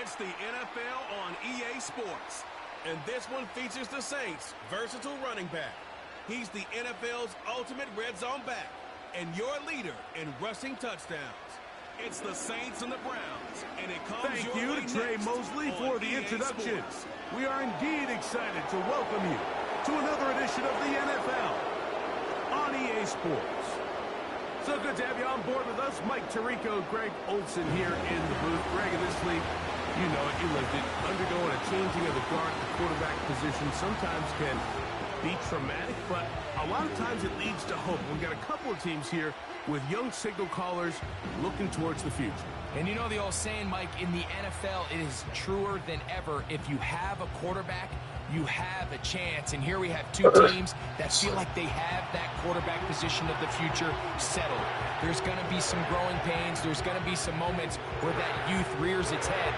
It's the NFL on EA Sports. And this one features the Saints' versatile running back. He's the NFL's ultimate red zone back and your leader in rushing touchdowns. It's the Saints and the Browns, and it comes Thank you to Trey Mosley for the introduction. We are indeed excited to welcome you to another edition of the NFL on EA Sports. So good to have you on board with us. Mike Tirico, Greg Olson here in the booth. Greg, in this league, you know it, you lived it. Undergoing a changing of the guard at the quarterback position sometimes can be traumatic, but a lot of times it leads to hope. We've got a couple of teams here with young signal callers looking towards the future. And you know the old saying, Mike, in the NFL, it is truer than ever. If you have a quarterback, you have a chance. And here we have two teams that feel like they have that quarterback position of the future settled. There's going to be some growing pains. There's going to be some moments where that youth rears its head.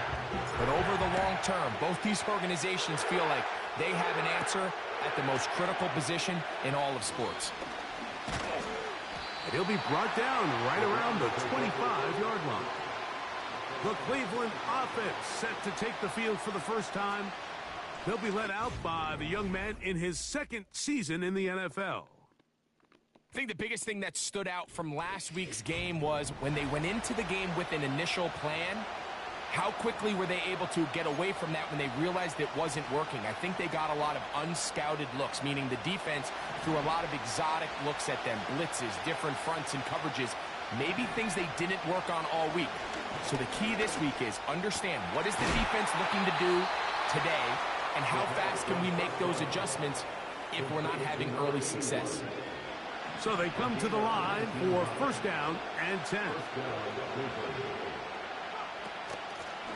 But over the long term, both these organizations feel like they have an answer at the most critical position in all of sports. And he'll be brought down right around the 25-yard line. The Cleveland offense set to take the field for the first time. They'll be led out by the young man in his second season in the NFL. I think the biggest thing that stood out from last week's game was when they went into the game with an initial plan, how quickly were they able to get away from that when they realized it wasn't working? I think they got a lot of unscouted looks, meaning the defense threw a lot of exotic looks at them, blitzes, different fronts and coverages, maybe things they didn't work on all week. So the key this week is understand what is the defense looking to do today and how fast can we make those adjustments if we're not having early success. So they come to the line for first down and 10.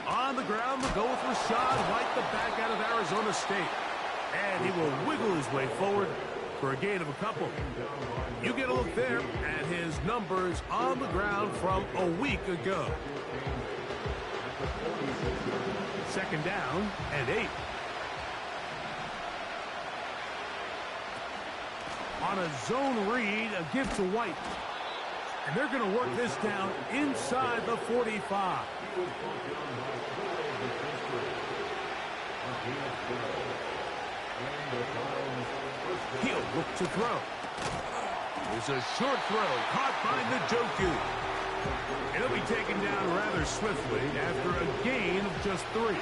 On the ground, we'll go with Rashad White, the back out of Arizona State. And he will wiggle his way forward for a gain of a couple. You get a look there at his numbers on the ground from a week ago. Second down and 8. On a zone read, a give to White. And they're going to work this down inside the 45. He'll look to throw. There's a short throw caught by Njoku. It'll be taken down rather swiftly after a gain of just 3.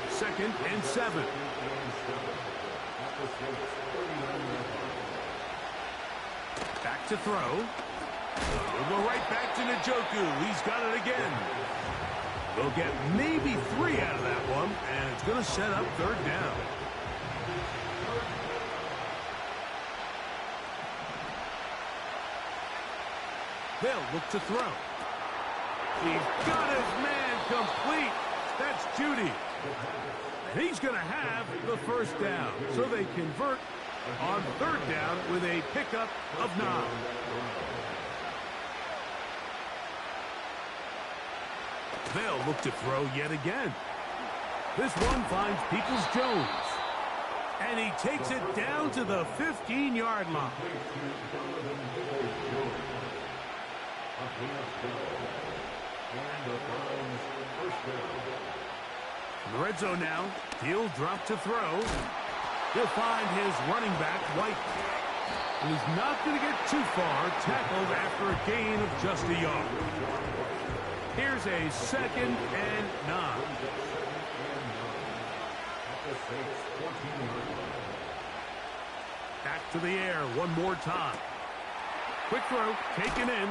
Second and 7. Back to throw. We'll go right back to Njoku. He's got it again. They'll get maybe 3 out of that one, and it's going to set up third down. They'll look to throw. He's got his man complete. That's Judy. And he's going to have the first down. So they convert on third down with a pickup of 9. They'll look to throw yet again. This one finds Peoples-Jones. And he takes it down to the 15-yard line. In the red zone now, he'll drop to throw. He'll find his running back, White. And he's not going to get too far, tackled after a gain of just a yard. Here's a second and 9. Back to the air one more time. Quick throw, taken in.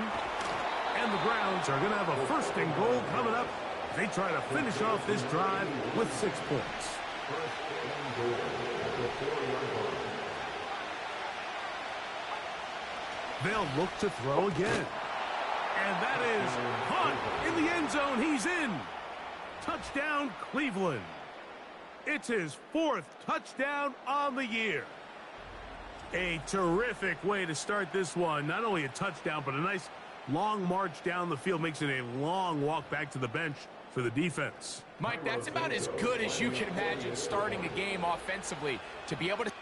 And the Browns are going to have a first and goal coming up. They try to finish off this drive with 6 points. They'll look to throw again. And that is caught in the end zone. He's in. Touchdown, Cleveland. It's his 4th touchdown on the year. A terrific way to start this one. Not only a touchdown, but a nice long march down the field. Makes it a long walk back to the bench for the defense. Mike, that's about as good as you can imagine starting a game offensively. To be able to